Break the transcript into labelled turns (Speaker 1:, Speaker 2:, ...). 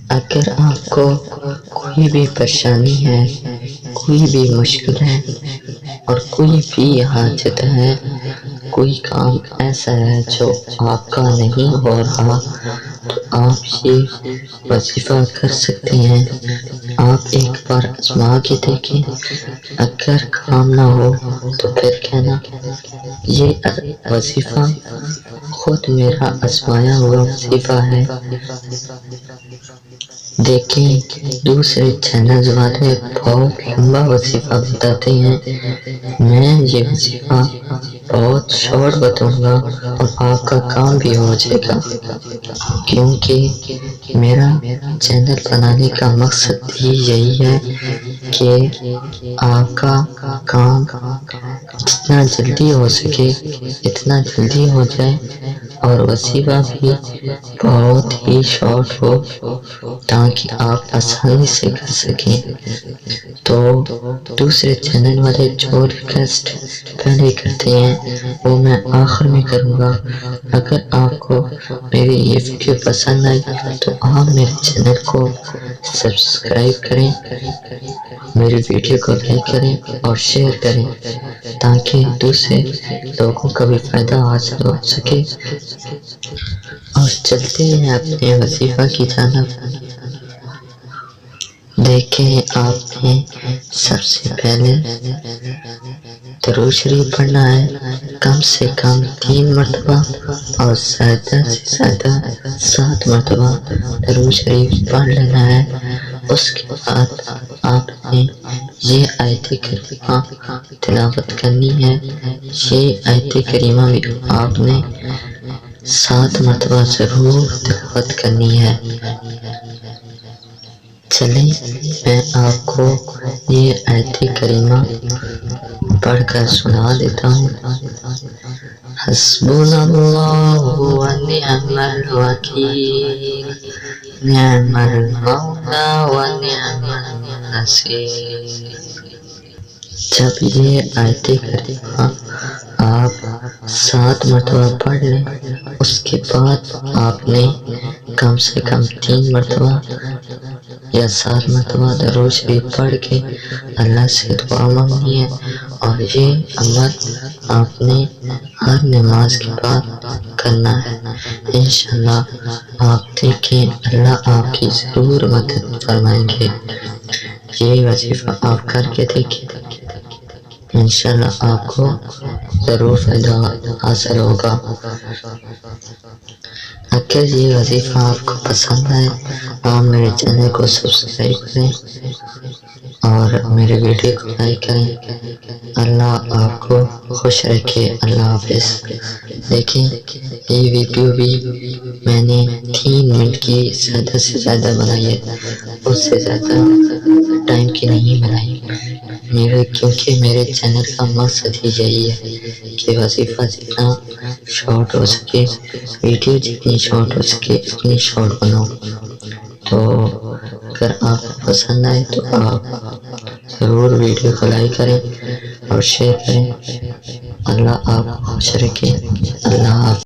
Speaker 1: اگر آپ کو کوئی بھی پریشانی ہے، کوئی بھی مشکل ہے اور کوئی بھی حاجت ہے، کوئی کام ایسا ہے جو آپ کا نہیں ہو رہا، تو آپ یہ وظیفہ کر سکتے ہیں۔ آپ ایک بار آزما کے دیکھیں، اگر کام نہ ہو تو پھر کہنا۔ یہ وظیفہ خود میرا آزمایا ہوا وظیفہ ہے۔ دیکھیں دوسرے چینل والے بہت لمبا وظیفہ بتاتے ہیں، میں یہ وظیفہ بہت شارٹ بتاؤں گا اور آپ کا کام بھی ہو جائے گا، کیونکہ میرا چینل بنانے کا مقصد بھی یہی ہے کہ آپ کا کام جتنا جلدی ہو سکے اتنا جلدی ہو جائے اور وظیفہ بھی بہت ہی شارٹ ہو تاکہ آپ آسانی سے کر سکیں۔ تو دوسرے چینل والے جو ریکویسٹ پہلے کرتے ہیں وہ میں آخر میں کروں گا۔ اگر آپ کو میری یہ ویڈیو پسند آئی تو آپ میرے چینل کو سبسکرائب کریں، میری ویڈیو کو لائک کریں اور شیئر کریں تاکہ دوسرے لوگوں کا بھی فائدہ حاصل ہو سکے۔ اور چلتے ہیں اپنے وظیفہ کی جانب۔ دیکھیں آپ نے سب سے پہلے درود شریف پڑھنا ہے، کم سے کم 3 مرتبہ اور زیادہ سے زیادہ 7 مرتبہ درود شریف پڑھ لینا ہے۔ اس کے بعد آپ نے یہ آیت کریمہ تلاوت کرنی ہے۔ یہ آیت کریمہ بھی آپ نے 7 مرتبہ ضرور تلاوت کرنی ہے۔ چلیں میں آپ کو یہ آیت کریمہ پڑھ کر سنا دیتا ہوں۔ حسبنا اللہ و نعم الوکیل، نعم المولا و نعم النصیر۔ جب یہ آیت کریمہ آپ 7 مرتبہ پڑھ لیں، اس کے بعد آپ نے کم سے کم 3 مرتبہ یا 7 مرتبہ درود شریف پڑھ کے اللہ سے دعا مانگنی ہے، اور یہ عمل آپ نے ہر نماز کے بعد کرنا ہے۔ انشاءاللہ آپ دیکھیں اللہ آپ کی ضرور مدد فرمائیں گے۔ یہ وظیفہ آپ کر کے دیکھیں، انشاءاللہ آپ کو ضرور فائدہ حاصل ہوگا۔ اگر یہ وظیفہ آپ کو پسند آئے آپ میرے چینل کو سبسکرائب کریں اور میرے ویڈیو کو لائک کریں۔ اللہ آپ کو خوش رکھے۔ اللہ حافظ۔ دیکھیں یہ ویڈیو بھی میں نے 3 منٹ کی زیادہ سے زیادہ بنائی ہے، اس سے زیادہ ٹائم کی نہیں بنائی، کیونکہ میرے چینل کا مقصد ہی یہی ہے کہ وظیفہ جتنا شارٹ ہو سکے، ویڈیو جتنی شارٹ ہو سکے اتنی شارٹ بناؤ۔ تو اگر آپ کو پسند آئے تو آپ ضرور ویڈیو کو لائک کریں اور شیئر کریں۔ اللہ آپ کو خوش رکھے۔ اللہ حافظ۔